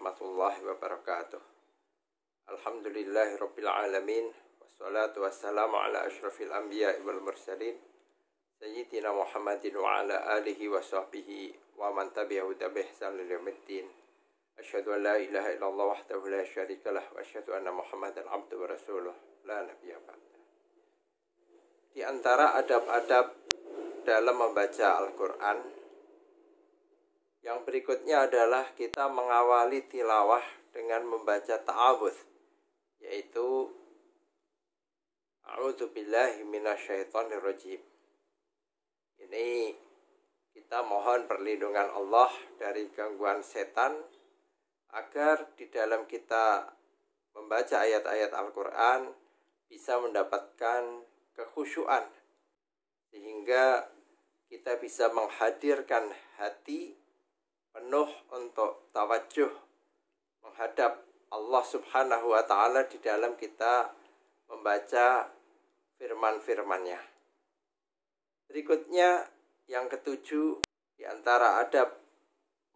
warahmatullahi wabarakatuh. Alhamdulillahirabbil alamin wassalatu wassalamu ala asyrafil anbiya'i wal mursalin sayyidina Muhammadin wa ala alihi wa sahbihi wa man tabi'ahu bi ihsan ila yaumiddin. Asyhadu an la ilaha illallah wahdahu la syarikalah wa asyhadu anna Muhammadan abduhu wa rasuluh la nabiyya ba'da. Di antara adab-adab dalam membaca Al-Qur'an yang berikutnya adalah kita mengawali tilawah dengan membaca ta'awudz, yaitu a'udzubillahi minasyaitonirrajim. Ini kita mohon perlindungan Allah dari gangguan setan agar di dalam kita membaca ayat-ayat Al-Qur'an bisa mendapatkan kekhusyuan sehingga kita bisa menghadirkan hati penuh untuk tawajuh menghadap Allah Subhanahu wa ta'ala di dalam kita membaca firman-firman-Nya. Berikutnya yang ketujuh di antara adab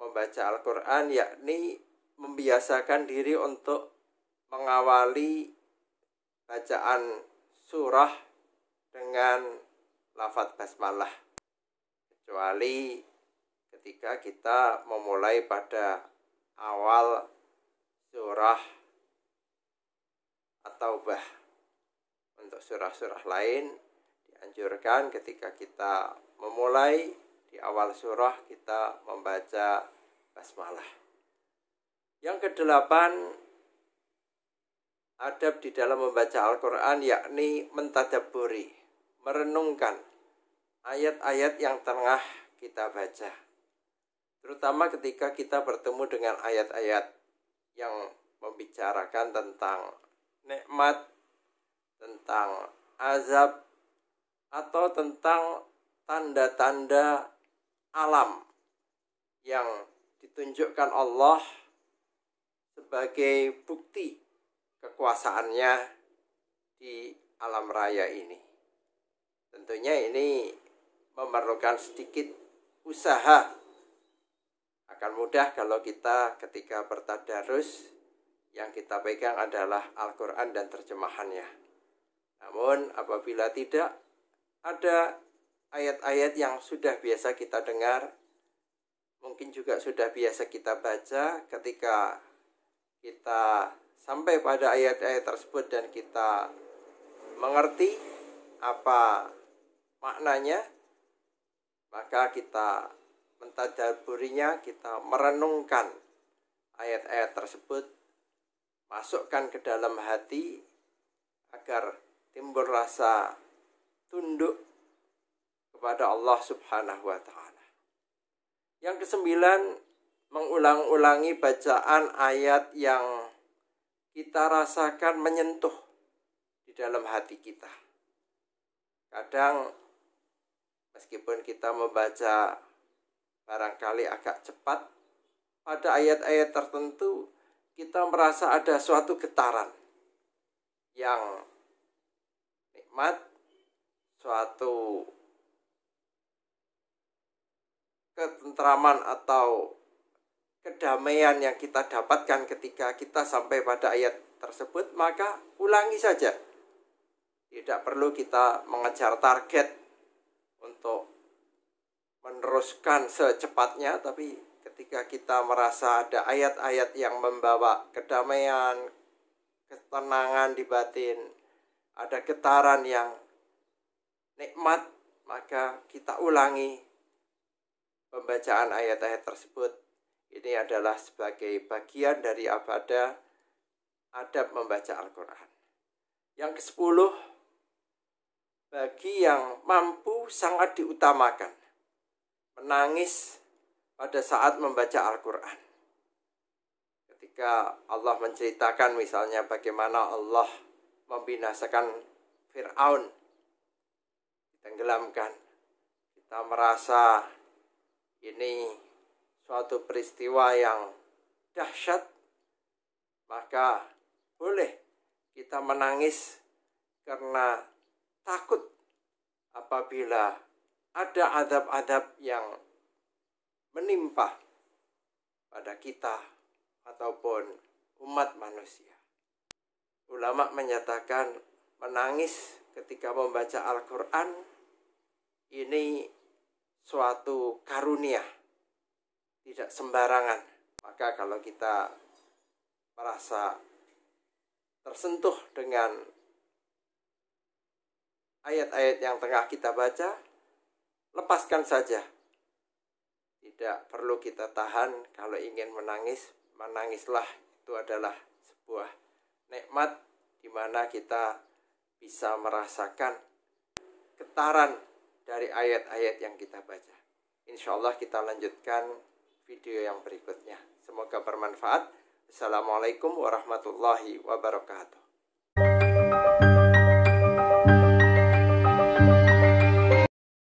membaca Al-Qur'an yakni membiasakan diri untuk mengawali bacaan surah dengan lafadz basmalah, kecuali ketika kita memulai pada awal surah At-Taubah. Untuk surah-surah lain dianjurkan ketika kita memulai di awal surah kita membaca basmalah. Yang kedelapan, adab di dalam membaca Al-Qur'an yakni mentadabburi, merenungkan ayat-ayat yang tengah kita baca. Terutama ketika kita bertemu dengan ayat-ayat yang membicarakan tentang nikmat, tentang azab, atau tentang tanda-tanda alam yang ditunjukkan Allah sebagai bukti kekuasaannya di alam raya ini. Tentunya ini memerlukan sedikit usaha. Akan mudah kalau kita ketika bertadarus yang kita pegang adalah Al-Qur'an dan terjemahannya. Namun apabila tidak ada ayat-ayat yang sudah biasa kita dengar, mungkin juga sudah biasa kita baca, ketika kita sampai pada ayat-ayat tersebut dan kita mengerti apa maknanya, maka kita mentadabburinya, kita merenungkan ayat-ayat tersebut, masukkan ke dalam hati agar timbul rasa tunduk kepada Allah Subhanahu wa ta'ala. Yang kesembilan, mengulang-ulangi bacaan ayat yang kita rasakan menyentuh di dalam hati kita. Kadang meskipun kita membaca barangkali agak cepat, pada ayat-ayat tertentu kita merasa ada suatu getaran yang nikmat, suatu ketentraman atau kedamaian yang kita dapatkan ketika kita sampai pada ayat tersebut, maka ulangi saja. Tidak perlu kita mengejar target untuk meneruskan secepatnya, tapi ketika kita merasa ada ayat-ayat yang membawa kedamaian, ketenangan di batin, ada getaran yang nikmat, maka kita ulangi pembacaan ayat-ayat tersebut. Ini adalah sebagai bagian dari adab membaca Al-Qur'an. Yang ke-10, bagi yang mampu sangat diutamakan menangis pada saat membaca Al-Qur'an. Ketika Allah menceritakan misalnya bagaimana Allah membinasakan Fir'aun, ditenggelamkan, kita merasa ini suatu peristiwa yang dahsyat, maka boleh kita menangis karena takut apabila ada adab-adab yang menimpa pada kita ataupun umat manusia. Ulama menyatakan menangis ketika membaca Al-Quran ini suatu karunia, tidak sembarangan. Maka kalau kita merasa tersentuh dengan ayat-ayat yang tengah kita baca, lepaskan saja. Tidak perlu kita tahan. Kalau ingin menangis, menangislah. Itu adalah sebuah nikmat di mana kita bisa merasakan getaran dari ayat-ayat yang kita baca. Insya Allah kita lanjutkan video yang berikutnya. Semoga bermanfaat. Assalamualaikum warahmatullahi wabarakatuh.